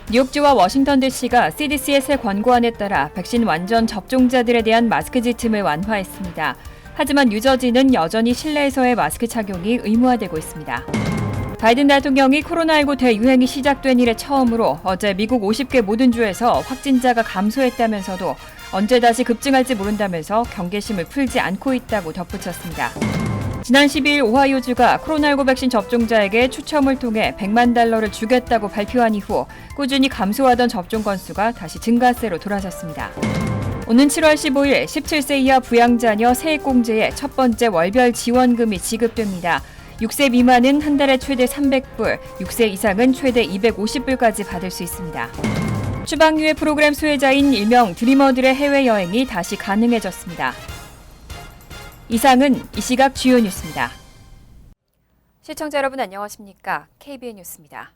뉴욕주와 워싱턴 DC가 CDC의 새 권고안에 따라 백신 완전 접종자들에 대한 마스크 지침을 완화했습니다. 하지만 뉴저지는 여전히 실내에서의 마스크 착용이 의무화되고 있습니다. 바이든 대통령이 코로나19 대유행이 시작된 이래 처음으로 어제 미국 50개 모든 주에서 확진자가 감소했다면서도 언제 다시 급증할지 모른다면서 경계심을 풀지 않고 있다고 덧붙였습니다. 지난 12일 오하이오주가 코로나19 백신 접종자에게 추첨을 통해 $1,000,000를 주겠다고 발표한 이후 꾸준히 감소하던 접종 건수가 다시 증가세로 돌아섰습니다. 오는 7월 15일 17세 이하 부양자녀 세액공제의 첫 번째 월별 지원금이 지급됩니다. 6세 미만은 한 달에 최대 300불, 6세 이상은 최대 250불까지 받을 수 있습니다. 추방유예 프로그램 수혜자인 일명 드리머들의 해외여행이 다시 가능해졌습니다. 이상은 이 시각 주요 뉴스입니다. 시청자 여러분 안녕하십니까? KBN 뉴스입니다.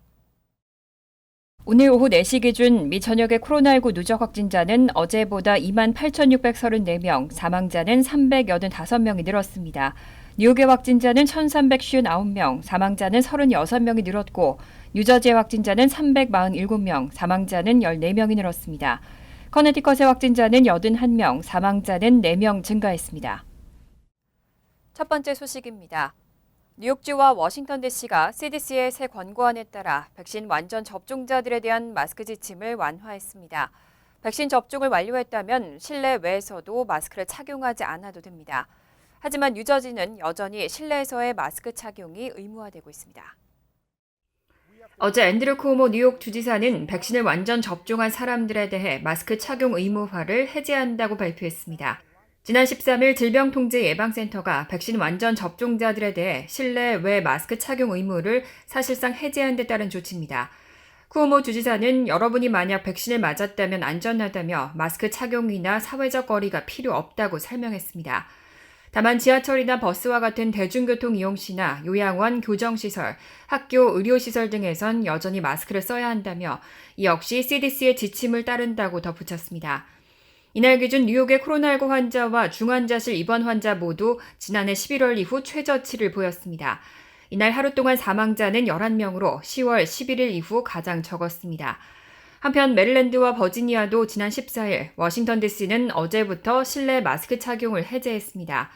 오늘 오후 4시 기준 미 전역의 코로나19 누적 확진자는 어제보다 28,634명, 사망자는 385명이 늘었습니다. 뉴욕의 확진자는 1,359명, 사망자는 36명이 늘었고 뉴저지의 확진자는 347명, 사망자는 14명이 늘었습니다. 커네티컷의 확진자는 81명, 사망자는 4명 증가했습니다. 첫 번째 소식입니다. 뉴욕주와 워싱턴 DC가 CDC의 새 권고안에 따라 백신 완전 접종자들에 대한 마스크 지침을 완화했습니다. 백신 접종을 완료했다면 실내 외에서도 마스크를 착용하지 않아도 됩니다. 하지만 뉴저지는 여전히 실내에서의 마스크 착용이 의무화되고 있습니다. 어제 앤드류 쿠오모 뉴욕 주지사는 백신을 완전 접종한 사람들에 대해 마스크 착용 의무화를 해제한다고 발표했습니다. 지난 13일 질병통제예방센터가 백신 완전 접종자들에 대해 실내 외 마스크 착용 의무를 사실상 해제한 데 따른 조치입니다. 쿠오모 주지사는 여러분이 만약 백신을 맞았다면 안전하다며 마스크 착용이나 사회적 거리가 필요 없다고 설명했습니다. 다만 지하철이나 버스와 같은 대중교통 이용 시나 요양원, 교정시설, 학교, 의료시설 등에선 여전히 마스크를 써야 한다며 이 역시 CDC의 지침을 따른다고 덧붙였습니다. 이날 기준 뉴욕의 코로나19 환자와 중환자실 입원 환자 모두 지난해 11월 이후 최저치를 보였습니다. 이날 하루 동안 사망자는 11명으로 10월 11일 이후 가장 적었습니다. 한편 메릴랜드와 버지니아도 지난 14일, 워싱턴 DC는 어제부터 실내 마스크 착용을 해제했습니다.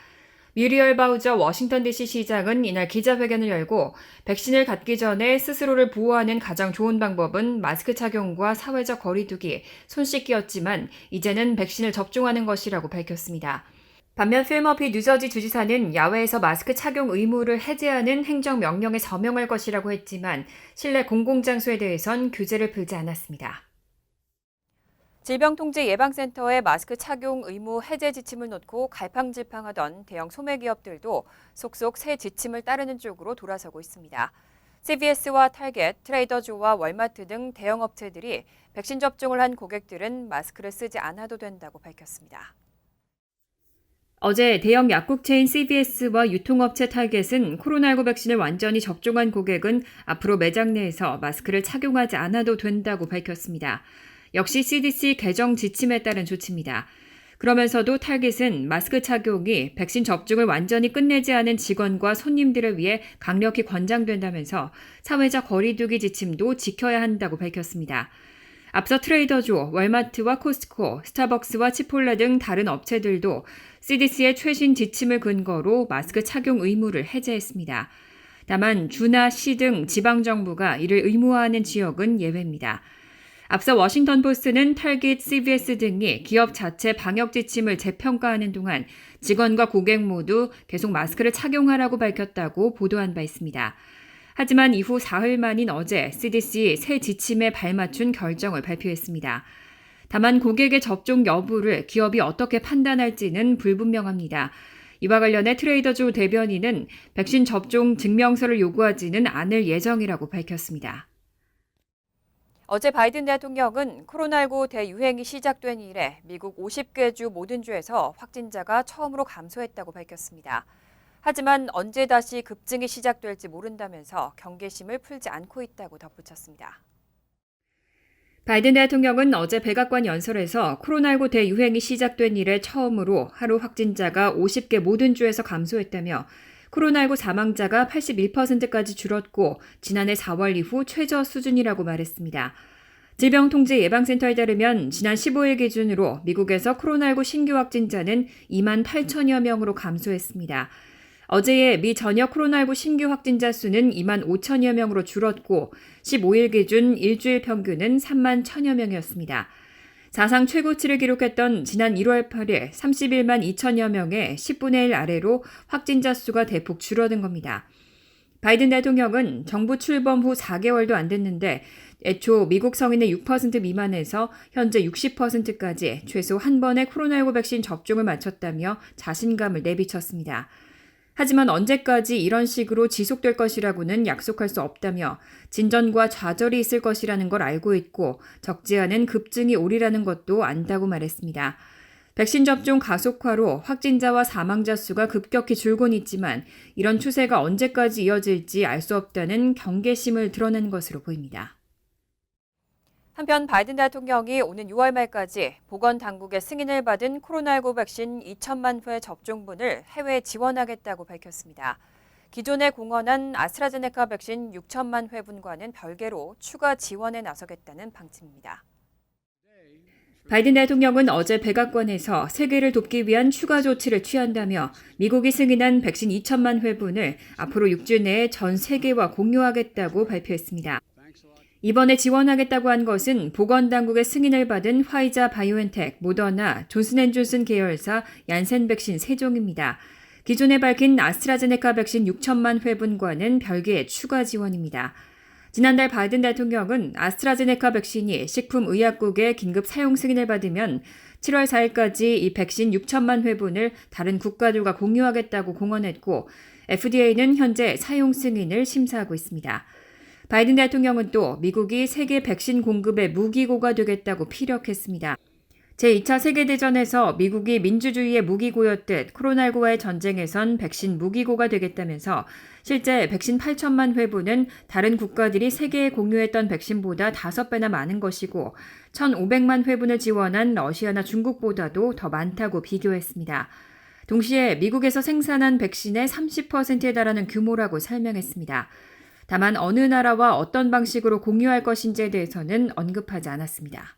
뮤리얼 바우저 워싱턴 DC 시장은 이날 기자회견을 열고 백신을 갖기 전에 스스로를 보호하는 가장 좋은 방법은 마스크 착용과 사회적 거리 두기, 손 씻기였지만 이제는 백신을 접종하는 것이라고 밝혔습니다. 반면 필 머피 뉴저지 주지사는 야외에서 마스크 착용 의무를 해제하는 행정명령에 서명할 것이라고 했지만 실내 공공장소에 대해선 규제를 풀지 않았습니다. 질병통제예방센터의 마스크 착용 의무 해제 지침을 놓고 갈팡질팡하던 대형 소매기업들도 속속 새 지침을 따르는 쪽으로 돌아서고 있습니다. CVS와 타겟, 트레이더조와 월마트 등 대형 업체들이 백신 접종을 한 고객들은 마스크를 쓰지 않아도 된다고 밝혔습니다. 어제 대형 약국체인 CVS와 유통업체 타겟은 코로나19 백신을 완전히 접종한 고객은 앞으로 매장 내에서 마스크를 착용하지 않아도 된다고 밝혔습니다. 역시 CDC 개정 지침에 따른 조치입니다. 그러면서도 타겟은 마스크 착용이 백신 접종을 완전히 끝내지 않은 직원과 손님들을 위해 강력히 권장된다면서 사회적 거리 두기 지침도 지켜야 한다고 밝혔습니다. 앞서 트레이더조, 월마트와 코스트코, 스타벅스와 치폴레 등 다른 업체들도 CDC의 최신 지침을 근거로 마스크 착용 의무를 해제했습니다. 다만 주나 시 등 지방정부가 이를 의무화하는 지역은 예외입니다. 앞서 워싱턴 포스트는 타겟, CVS 등이 기업 자체 방역 지침을 재평가하는 동안 직원과 고객 모두 계속 마스크를 착용하라고 밝혔다고 보도한 바 있습니다. 하지만 이후 사흘 만인 어제 CDC 새 지침에 발맞춘 결정을 발표했습니다. 다만 고객의 접종 여부를 기업이 어떻게 판단할지는 불분명합니다. 이와 관련해 트레이더조 대변인은 백신 접종 증명서를 요구하지는 않을 예정이라고 밝혔습니다. 어제 바이든 대통령은 코로나19 대유행이 시작된 이래 미국 50개 주 모든 주에서 확진자가 처음으로 감소했다고 밝혔습니다. 하지만 언제 다시 급증이 시작될지 모른다면서 경계심을 풀지 않고 있다고 덧붙였습니다. 바이든 대통령은 어제 백악관 연설에서 코로나19 대유행이 시작된 이래 처음으로 하루 확진자가 50개 모든 주에서 감소했다며 코로나19 사망자가 81%까지 줄었고 지난해 4월 이후 최저 수준이라고 말했습니다. 질병통제예방센터에 따르면 지난 15일 기준으로 미국에서 코로나19 신규 확진자는 2만 8천여 명으로 감소했습니다. 어제의 미 전역 코로나19 신규 확진자 수는 2만 5천여 명으로 줄었고 15일 기준 일주일 평균은 3만 1천여 명이었습니다. 사상 최고치를 기록했던 지난 1월 8일 31만 2천여 명의 10분의 1 아래로 확진자 수가 대폭 줄어든 겁니다. 바이든 대통령은 정부 출범 후 4개월도 안 됐는데 애초 미국 성인의 6% 미만에서 현재 60%까지 최소 한 번의 코로나19 백신 접종을 마쳤다며 자신감을 내비쳤습니다. 하지만 언제까지 이런 식으로 지속될 것이라고는 약속할 수 없다며 진전과 좌절이 있을 것이라는 걸 알고 있고 적지 않은 급증이 오리라는 것도 안다고 말했습니다. 백신 접종 가속화로 확진자와 사망자 수가 급격히 줄곤 있지만 이런 추세가 언제까지 이어질지 알 수 없다는 경계심을 드러낸 것으로 보입니다. 한편 바이든 대통령이 오는 6월 말까지 보건당국의 승인을 받은 코로나19 백신 2천만 회 접종분을 해외에 지원하겠다고 밝혔습니다. 기존에 공언한 아스트라제네카 백신 6천만 회분과는 별개로 추가 지원에 나서겠다는 방침입니다. 바이든 대통령은 어제 백악관에서 세계를 돕기 위한 추가 조치를 취한다며 미국이 승인한 백신 2천만 회분을 앞으로 6주 내에 전 세계와 공유하겠다고 발표했습니다. 이번에 지원하겠다고 한 것은 보건당국의 승인을 받은 화이자 바이오엔텍, 모더나, 존슨앤존슨 계열사 얀센 백신 3종입니다. 기존에 밝힌 아스트라제네카 백신 6천만 회분과는 별개의 추가 지원입니다. 지난달 바이든 대통령은 아스트라제네카 백신이 식품의약국의 긴급 사용 승인을 받으면 7월 4일까지 이 백신 6천만 회분을 다른 국가들과 공유하겠다고 공언했고 FDA는 현재 사용 승인을 심사하고 있습니다. 바이든 대통령은 또 미국이 세계 백신 공급의 무기고가 되겠다고 피력했습니다. 제2차 세계대전에서 미국이 민주주의의 무기고였듯 코로나19와의 전쟁에선 백신 무기고가 되겠다면서 실제 백신 8천만 회분은 다른 국가들이 세계에 공유했던 백신보다 5배나 많은 것이고 1,500만 회분을 지원한 러시아나 중국보다도 더 많다고 비교했습니다. 동시에 미국에서 생산한 백신의 30%에 달하는 규모라고 설명했습니다. 다만 어느 나라와 어떤 방식으로 공유할 것인지에 대해서는 언급하지 않았습니다.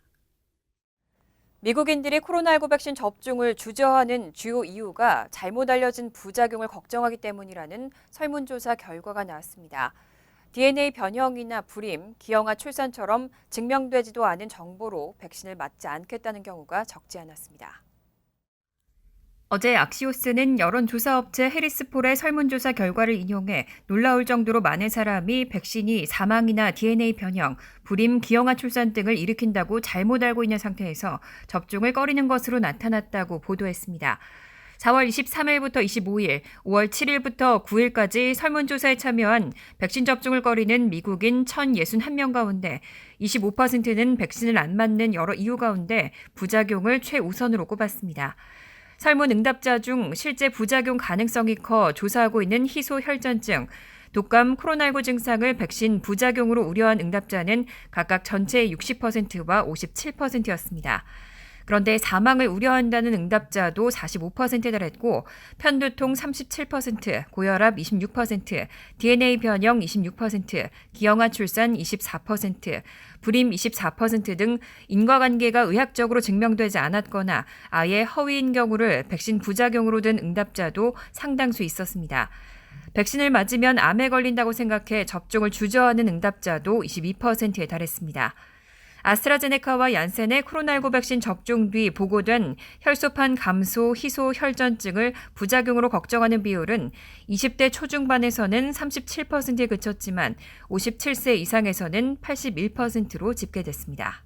미국인들이 코로나19 백신 접종을 주저하는 주요 이유가 잘못 알려진 부작용을 걱정하기 때문이라는 설문조사 결과가 나왔습니다. DNA 변형이나 불임, 기형아 출산처럼 증명되지도 않은 정보로 백신을 맞지 않겠다는 경우가 적지 않았습니다. 어제 악시오스는 여론조사업체 해리스폴의 설문조사 결과를 인용해 놀라울 정도로 많은 사람이 백신이 사망이나 DNA 변형, 불임, 기형아 출산 등을 일으킨다고 잘못 알고 있는 상태에서 접종을 꺼리는 것으로 나타났다고 보도했습니다. 4월 23일부터 25일, 5월 7일부터 9일까지 설문조사에 참여한 백신 접종을 꺼리는 미국인 1,061명 가운데 25%는 백신을 안 맞는 여러 이유 가운데 부작용을 최우선으로 꼽았습니다. 설문 응답자 중 실제 부작용 가능성이 커 조사하고 있는 희소혈전증, 독감, 코로나19 증상을 백신 부작용으로 우려한 응답자는 각각 전체의 60%와 57%였습니다. 그런데 사망을 우려한다는 응답자도 45%에 달했고 편두통 37%, 고혈압 26%, DNA 변형 26%, 기형아 출산 24%, 불임 24% 등 인과관계가 의학적으로 증명되지 않았거나 아예 허위인 경우를 백신 부작용으로 든 응답자도 상당수 있었습니다. 백신을 맞으면 암에 걸린다고 생각해 접종을 주저하는 응답자도 22%에 달했습니다. 아스트라제네카와 얀센의 코로나19 백신 접종 뒤 보고된 혈소판 감소 희소혈전증을 부작용으로 걱정하는 비율은 20대 초중반에서는 37%에 그쳤지만 57세 이상에서는 81%로 집계됐습니다.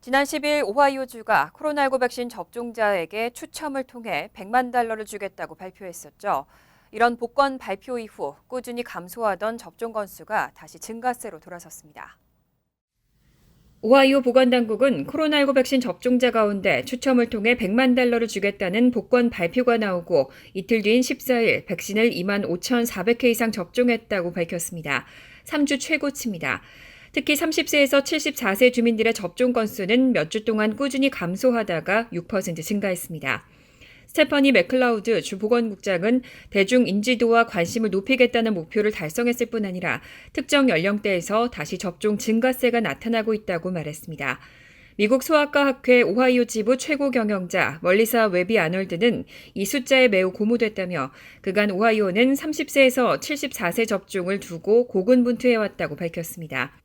지난 10일 오하이오주가 코로나19 백신 접종자에게 추첨을 통해 $100만 주겠다고 발표했었죠. 이런 복권 발표 이후 꾸준히 감소하던 접종 건수가 다시 증가세로 돌아섰습니다. 오하이오 보건당국은 코로나19 백신 접종자 가운데 추첨을 통해 $100만 주겠다는 복권 발표가 나오고 이틀 뒤인 14일 백신을 25,400회 이상 접종했다고 밝혔습니다. 3주 최고치입니다. 특히 30세에서 74세 주민들의 접종 건수는 몇 주 동안 꾸준히 감소하다가 6% 증가했습니다. 스테파니 맥클라우드 주 보건국장은 대중 인지도와 관심을 높이겠다는 목표를 달성했을 뿐 아니라 특정 연령대에서 다시 접종 증가세가 나타나고 있다고 말했습니다. 미국 소아과 학회 오하이오 지부 최고 경영자 멀리사 웨비 아놀드는 이 숫자에 매우 고무됐다며 그간 오하이오는 30세에서 74세 접종을 두고 고군분투해왔다고 밝혔습니다.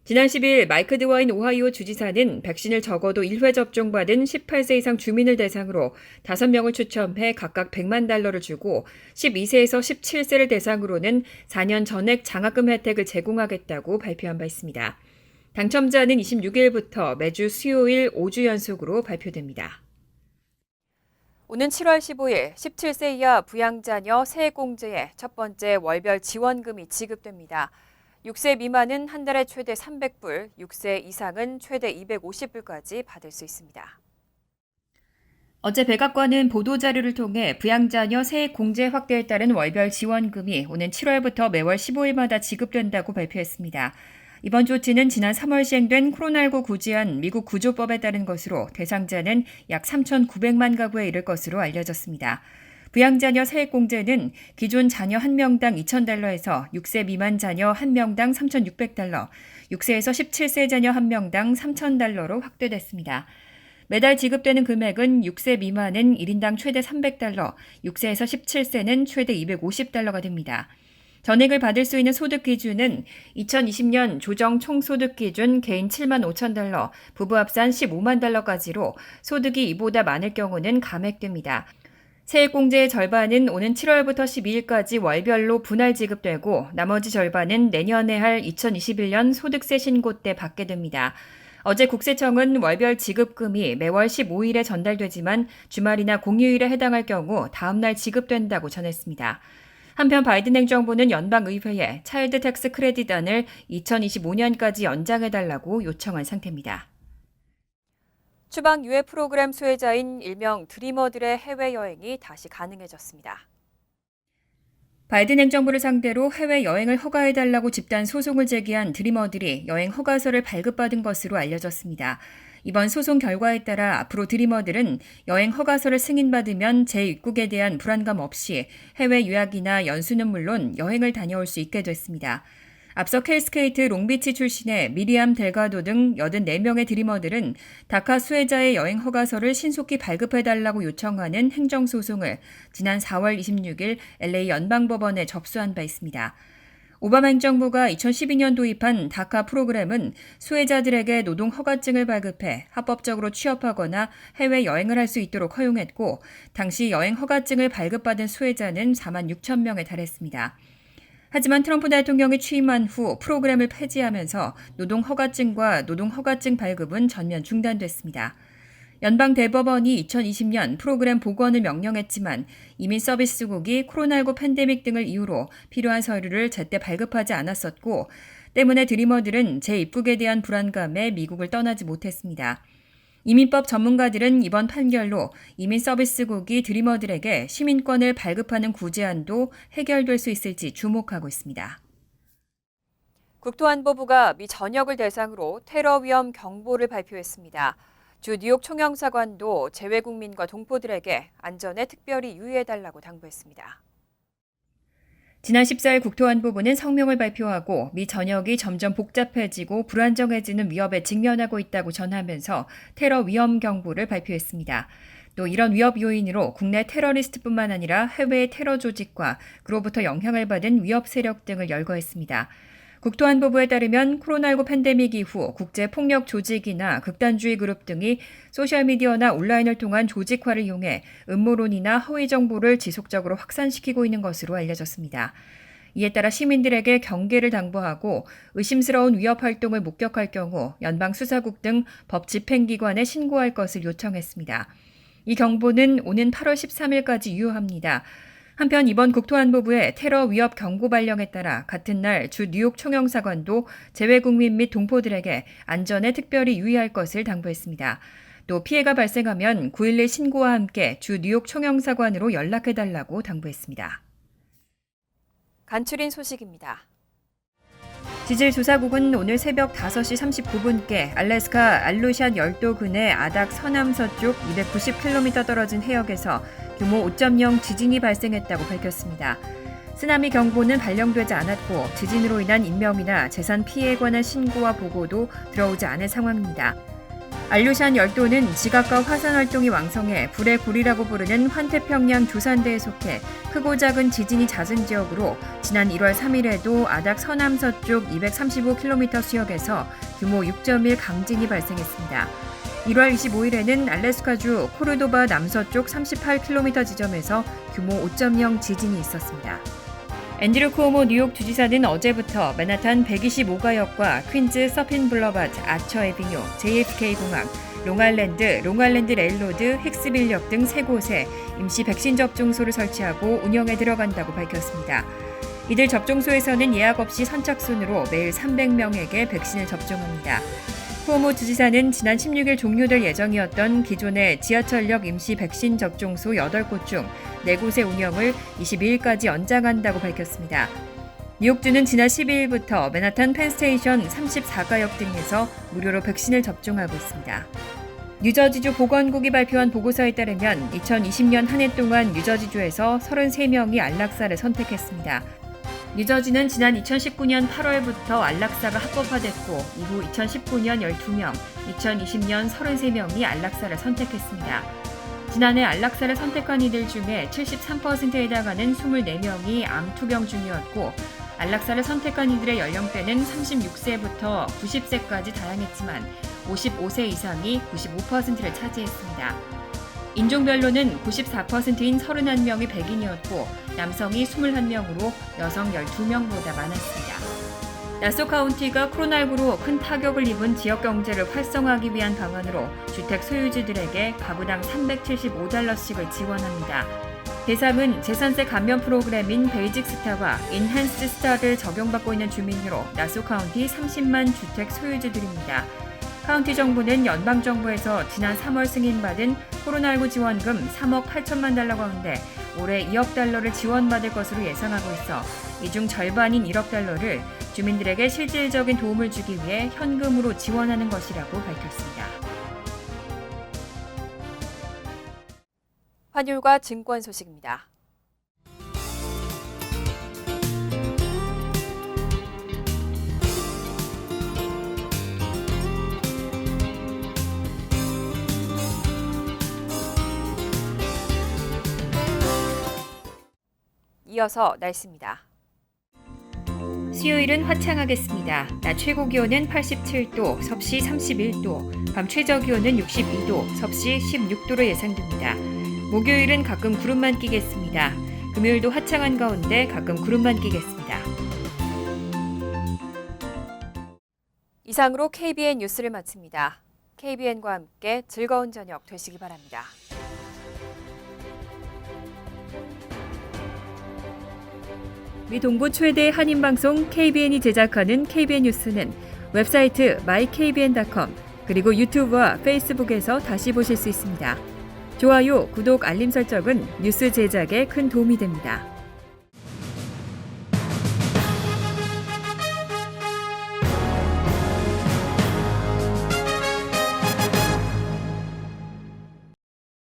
지난 10일 마이크 드와인 오하이오 주지사는 백신을 적어도 1회 접종받은 18세 이상 주민을 대상으로 5명을 추첨해 각각 $100만 주고 12세에서 17세를 대상으로는 4년 전액 장학금 혜택을 제공하겠다고 발표한 바 있습니다. 당첨자는 26일부터 매주 수요일 5주 연속으로 발표됩니다. 오는 7월 15일 17세 이하 부양자녀 세액공제의 첫 번째 월별 지원금이 지급됩니다. 6세 미만은 한 달에 최대 300불, 6세 이상은 최대 250불까지 받을 수 있습니다. 어제 백악관은 보도자료를 통해 부양자녀 세액공제 확대에 따른 월별 지원금이 오는 7월부터 매월 15일마다 지급된다고 발표했습니다. 이번 조치는 지난 3월 시행된 코로나19 구제한 미국 구조법에 따른 것으로 대상자는 약 3,900만 가구에 이를 것으로 알려졌습니다. 부양자녀 세액공제는 기존 자녀 1명당 $2,000에서 6세 미만 자녀 1명당 $3,600, 6세에서 17세 자녀 1명당 $3,000로 확대됐습니다. 매달 지급되는 금액은 6세 미만은 1인당 최대 $300, 6세에서 17세는 최대 $250가 됩니다. 전액을 받을 수 있는 소득 기준은 2020년 조정 총소득 기준 개인 $75,000, 부부 합산 $150,000까지로 소득이 이보다 많을 경우는 감액됩니다. 세액공제의 절반은 오는 7월부터 12일까지 월별로 분할 지급되고 나머지 절반은 내년에 할 2021년 소득세 신고 때 받게 됩니다. 어제 국세청은 월별 지급금이 매월 15일에 전달되지만 주말이나 공휴일에 해당할 경우 다음 날 지급된다고 전했습니다. 한편 바이든 행정부는 연방의회에 차일드 텍스 크레딧안을 2025년까지 연장해달라고 요청한 상태입니다. 추방 유예 프로그램 수혜자인 일명 드리머들의 해외여행이 다시 가능해졌습니다. 바이든 행정부를 상대로 해외여행을 허가해달라고 집단 소송을 제기한 드리머들이 여행 허가서를 발급받은 것으로 알려졌습니다. 이번 소송 결과에 따라 앞으로 드리머들은 여행 허가서를 승인받으면 재입국에 대한 불안감 없이 해외 유학이나 연수는 물론 여행을 다녀올 수 있게 됐습니다. 앞서 K스케이트 롱비치 출신의 미리암 델가도 등 84명의 드리머들은 다카 수혜자의 여행 허가서를 신속히 발급해달라고 요청하는 행정소송을 지난 4월 26일 LA 연방법원에 접수한 바 있습니다. 오바마 행정부가 2012년 도입한 다카 프로그램은 수혜자들에게 노동 허가증을 발급해 합법적으로 취업하거나 해외여행을 할 수 있도록 허용했고 당시 여행 허가증을 발급받은 수혜자는 4만 6천 명에 달했습니다. 하지만 트럼프 대통령이 취임한 후 프로그램을 폐지하면서 노동 허가증과 노동 허가증 발급은 전면 중단됐습니다. 연방 대법원이 2020년 프로그램 복원을 명령했지만 이민 서비스국이 코로나19 팬데믹 등을 이유로 필요한 서류를 제때 발급하지 않았었고 때문에 드리머들은 재입국에 대한 불안감에 미국을 떠나지 못했습니다. 이민법 전문가들은 이번 판결로 이민 서비스국이 드리머들에게 시민권을 발급하는 구제안도 해결될 수 있을지 주목하고 있습니다. 국토안보부가 미 전역을 대상으로 테러 위험 경보를 발표했습니다. 주 뉴욕 총영사관도 재외국민과 동포들에게 안전에 특별히 유의해달라고 당부했습니다. 지난 14일 국토안보부는 성명을 발표하고 미 전역이 점점 복잡해지고 불안정해지는 위협에 직면하고 있다고 전하면서 테러 위험 경보를 발표했습니다. 또 이런 위협 요인으로 국내 테러리스트뿐만 아니라 해외의 테러 조직과 그로부터 영향을 받은 위협 세력 등을 열거했습니다. 국토안보부에 따르면 코로나19 팬데믹 이후 국제폭력 조직이나 극단주의 그룹 등이 소셜미디어나 온라인을 통한 조직화를 이용해 음모론이나 허위 정보를 지속적으로 확산시키고 있는 것으로 알려졌습니다. 이에 따라 시민들에게 경계를 당부하고 의심스러운 위협 활동을 목격할 경우 연방수사국 등 법 집행기관에 신고할 것을 요청했습니다. 이 경보는 오는 8월 13일까지 유효합니다. 한편 이번 국토안보부의 테러 위협 경고 발령에 따라 같은 날 주 뉴욕 총영사관도 재외국민 및 동포들에게 안전에 특별히 유의할 것을 당부했습니다. 또 피해가 발생하면 911 신고와 함께 주 뉴욕 총영사관으로 연락해달라고 당부했습니다. 간추린 소식입니다. 지질조사국은 오늘 새벽 5시 39분께 알래스카 알루샨 열도근의 아닥 서남서쪽 290km 떨어진 해역에서 규모 5.0 지진이 발생했다고 밝혔습니다. 쓰나미 경보는 발령되지 않았고 지진으로 인한 인명이나 재산 피해에 관한 신고와 보고도 들어오지 않은 상황입니다. 알루샨 열도는 지각과 화산 활동이 왕성해 불의 굴이라고 부르는 환태평양 조산대에 속해 크고 작은 지진이 잦은 지역으로 지난 1월 3일에도 아닥 서남서쪽 235km 수역에서 규모 6.1 강진이 발생했습니다. 1월 25일에는 알래스카주 코르도바 남서쪽 38km 지점에서 규모 5.0 지진이 있었습니다. 앤드류 쿠오모 뉴욕 주지사는 어제부터 맨하탄 125가역과 퀸즈 서핀 블러바드, 아처 에비뉴, JFK 공항, 롱알랜드 레일로드, 힉스빌역 등 3곳에 임시 백신 접종소를 설치하고 운영에 들어간다고 밝혔습니다. 이들 접종소에서는 예약 없이 선착순으로 매일 300명에게 백신을 접종합니다. 쿠오모 주지사는 지난 16일 종료될 예정이었던 기존의 지하철역 임시 백신 접종소 8곳 중 4곳의 운영을 22일까지 연장한다고 밝혔습니다. 뉴욕주는 지난 12일부터 맨하탄 펜스테이션 34가역 등에서 무료로 백신을 접종하고 있습니다. 뉴저지주 보건국이 발표한 보고서에 따르면 2020년 한 해 동안 뉴저지주에서 33명이 안락사를 선택했습니다. 뉴저지는 지난 2019년 8월부터 안락사가 합법화됐고 이후 2019년 12명, 2020년 33명이 안락사를 선택했습니다. 지난해 안락사를 선택한 이들 중에 73%에 해당하는 24명이 암 투병 중이었고 안락사를 선택한 이들의 연령대는 36세부터 90세까지 다양했지만 55세 이상이 95%를 차지했습니다. 인종별로는 94%인 31명이 백인이었고 남성이 21명으로 여성 12명보다 많았습니다. 나소 카운티가 코로나19로 큰 타격을 입은 지역 경제를 활성화하기 위한 방안으로 주택 소유주들에게 가구당 $375씩을 지원합니다. 대상은 재산세 감면 프로그램인 베이직 스타와 인핸스드 스타를 적용받고 있는 주민으로 나소 카운티 30만 주택 소유주들입니다. 카운티 정부는 연방정부에서 지난 3월 승인받은 코로나19 지원금 3억 8천만 달러 가운데 올해 2억 달러를 지원받을 것으로 예상하고 있어 이 중 절반인 1억 달러를 주민들에게 실질적인 도움을 주기 위해 현금으로 지원하는 것이라고 밝혔습니다. 환율과 증권 소식입니다. 이어서 날씨입니다. 수요일은 화창하겠습니다. 낮 최고 기온은 87도, 섭씨 31도, 밤 최저 기온은 62도, 섭씨 16도로 예상됩니다. 목요일은 가끔 구름만 끼겠습니다. 금요일도 화창한 가운데 가끔 구름만 끼겠습니다. 이상으로 KBN 뉴스를 마칩니다. KBN과 함께 즐거운 저녁 되시기 바랍니다. 미 동부 최대 한인방송 KBN이 제작하는 KBN 뉴스는 웹사이트 mykbn.com 그리고 유튜브와 페이스북에서 다시 보실 수 있습니다. 좋아요, 구독, 알림 설정은 뉴스 제작에 큰 도움이 됩니다.